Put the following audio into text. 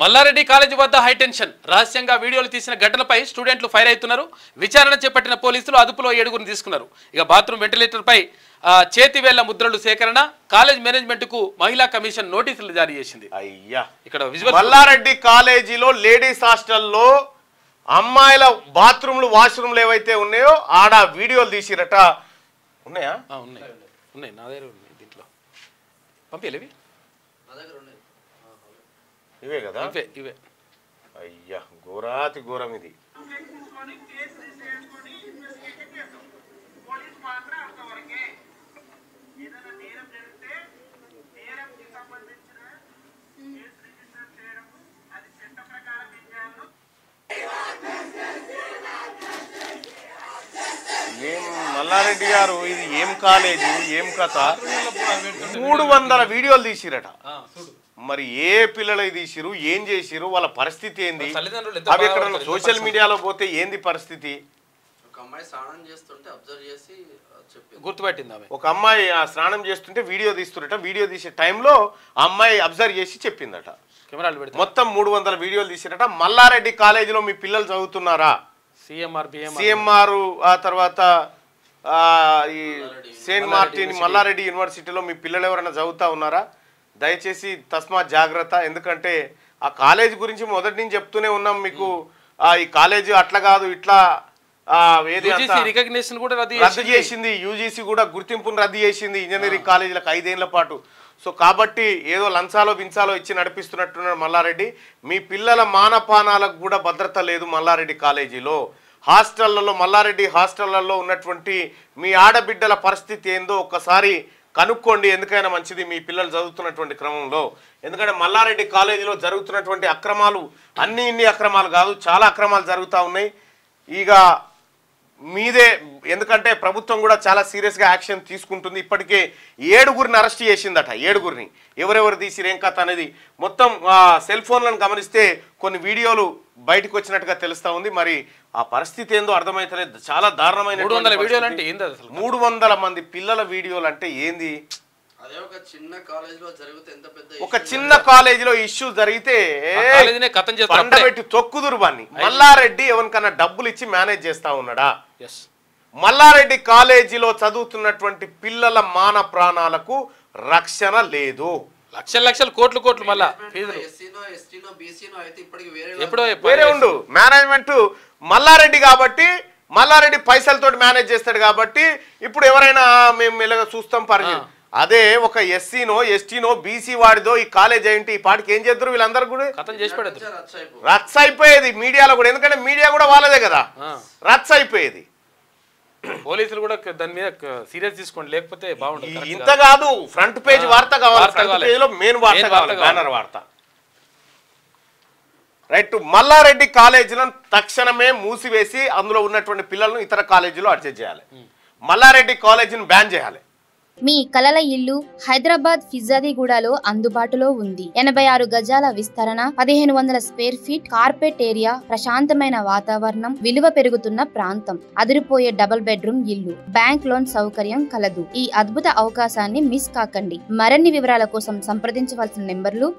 Mallareddy college వద్ద high tension రహస్యంగా వీడియోలు తీసిన ఘటనపై స్టూడెంట్లు ఫైర్ అవుతున్నారు. విచారణ చేపట్టిన పోలీసులు అదుపులో 7గురిని తీసుకున్నారు. ఇక బాత్రూమ్ వెంటిలేటర్పై చేతివేళ్ల ముద్రలు సేకరణ, కాలేజ్ మేనేజ్మెంట్కు మహిళా కమిషన్ నోటీసులు జారీ చేసింది. అయ్యా, ఇక్కడ మల్లారెడ్డి కాలేజీలో లేడీస్ హాస్టల్లో అమ్మాయిల బాత్రూమ్లు వాష్రూమ్లు ఏవైతే ఉన్నాయో ఆడ వీడియోలు తీసిరట. ఉన్నాయా? ఉన్నాయి, నా దగ్గర ఉన్నాయి. దీంట్లో పంపించలేవి ఇవే కదా? ఇవే. అయ్యా, ఘోరాతి ఘోరం ఇది. ఏం మల్లారెడ్డి గారు, ఇది ఏం కాలేజీ, ఏం కథ? 300 వీడియోలు తీసిరట. మరి ఏ పిల్లలకి తీసిరు, ఏం చేసిరు, వాళ్ళ పరిస్థితి ఏంది? అవి ఎక్కడ సోషల్ మీడియాలో పోతే ఏంది పరిస్థితి? గుర్తుపెట్టింది ఆమె. ఒక అమ్మాయి స్నానం చేస్తుంటే వీడియో తీస్తున్నట. వీడియో తీసే టైంలో ఆ అమ్మాయి అబ్జర్వ్ చేసి చెప్పిందట. కెమెరాలు పెడితే మొత్తం 300 వీడియోలు తీసిరట. మల్లారెడ్డి కాలేజీలో మీ పిల్లలు చదువుతున్నారా? సిఎంఆర్, ఆ తర్వాత ఈ సెయింట్ మార్టిన్ మల్లారెడ్డి యూనివర్సిటీలో మీ పిల్లలు ఎవరైనా చదువుతా ఉన్నారా? దయచేసి తస్మాత్ జాగ్రత్త. ఎందుకంటే ఆ కాలేజ్ గురించి మొదటి నుంచి చెప్తూనే ఉన్నాం మీకు. ఈ కాలేజ్ అట్లా కాదు, ఇట్లా రద్దు చేసింది. యూజీసీ కూడా గుర్తింపును రద్దు చేసింది ఇంజనీరింగ్ కాలేజీలకు 5 ఏళ్ల పాటు. సో కాబట్టి ఏదో లంచాలో బించాలో ఇచ్చి నడిపిస్తున్నట్టున్నాడు మల్లారెడ్డి. మీ పిల్లల మానపానాలకు కూడా భద్రత లేదు మల్లారెడ్డి కాలేజీలో. హాస్టళ్లలో, మల్లారెడ్డి హాస్టళ్లలో ఉన్నటువంటి మీ ఆడబిడ్డల పరిస్థితి ఏందో ఒక్కసారి కనుక్కోండి. ఎందుకైనా మంచిది మీ పిల్లలు చదువుతున్నటువంటి క్రమంలో. ఎందుకంటే మల్లారెడ్డి కాలేజీలో జరుగుతున్నటువంటి అక్రమాలు ఇన్ని అక్రమాలు కాదు, చాలా అక్రమాలు జరుగుతూ ఉన్నాయి. ఇక మీదే, ఎందుకంటే ప్రభుత్వం కూడా చాలా సీరియస్గా యాక్షన్ తీసుకుంటుంది. ఇప్పటికే 7గురిని అరెస్ట్ చేసిందట. 7గురిని ఎవరెవరు తీసిరు, ఏం కథ అనేది మొత్తం సెల్ ఫోన్లను గమనిస్తే కొన్ని వీడియోలు బయటకు వచ్చినట్టుగా తెలుస్తూ ఉంది. మరి ఆ పరిస్థితి ఏందో అర్థమైతలేదు. చాలా దారుణమైన 300 మంది పిల్లల వీడియోలు అంటే ఏంది? ఒక చిన్న కాలేజీలో ఇష్యూ జరిగితే పండబెట్టి తొక్కుదురు బాన్ని. మల్లారెడ్డి ఎవరికన్నా డబ్బులు ఇచ్చి మేనేజ్ చేస్తా ఉన్నాడా? మల్లారెడ్డి కాలేజీలో చదువుతున్నటువంటి పిల్లల మాన ప్రాణాలకు రక్షణ లేదు. లక్షల కోట్లు మళ్ళా వేరే ఉండు. మేనేజ్మెంట్ మల్లారెడ్డి కాబట్టి, మల్లారెడ్డి పైసలతో మేనేజ్ చేస్తాడు కాబట్టి ఇప్పుడు ఎవరైనా మేము ఇలాగ చూస్తాం పరిచయం. అదే ఒక ఎస్సీనో ఎస్టీనో బీసీ వాడిదో ఈ కాలేజ్ ఏంటి ఈ పాటికి ఏం చేద్దరు వీళ్ళందరూ కూడా రచ్చ అయిపోయేది మీడియాలో కూడా. ఎందుకంటే మీడియా కూడా వాళ్ళదే కదా, రచ్చ అయిపోయేది. పోలీసులు కూడా దాని మీద సీరియస్ తీసుకోండి, లేకపోతే బాగుంటుంది. ఇంత కాదు, ఫ్రంట్ పేజ్ వార్త కావాలి, ఫ్రంట్ పేజ్ లో మెయిన్ వార్త కావాలి, బ్యానర్ వార్త. రైట్. మల్లారెడ్డి కాలేజీలను తక్షణమే మూసివేసి అందులో ఉన్నటువంటి పిల్లలను ఇతర కాలేజీలో అడ్జస్ట్ చేయాలి. మల్లారెడ్డి కాలేజీని బ్యాన్ చేయాలి. మీ కలల ఇల్లు హైదరాబాద్ ఫిజాదిగూడలో అందుబాటులో ఉంది. 86 గజాల విస్తరణ, 1500 స్క్వేర్ ఫీట్, కార్పెట్ ఏరియా, ప్రశాంతమైన వాతావరణం, విలువ పెరుగుతున్న ప్రాంతం, అదిరిపోయే డబుల్ బెడ్రూమ్ ఇల్లు, బ్యాంక్ లోన్ సౌకర్యం కలదు. ఈ అద్భుత అవకాశాన్ని మిస్ కాకండి. మరిన్ని వివరాల కోసం సంప్రదించవలసిన నెంబర్లు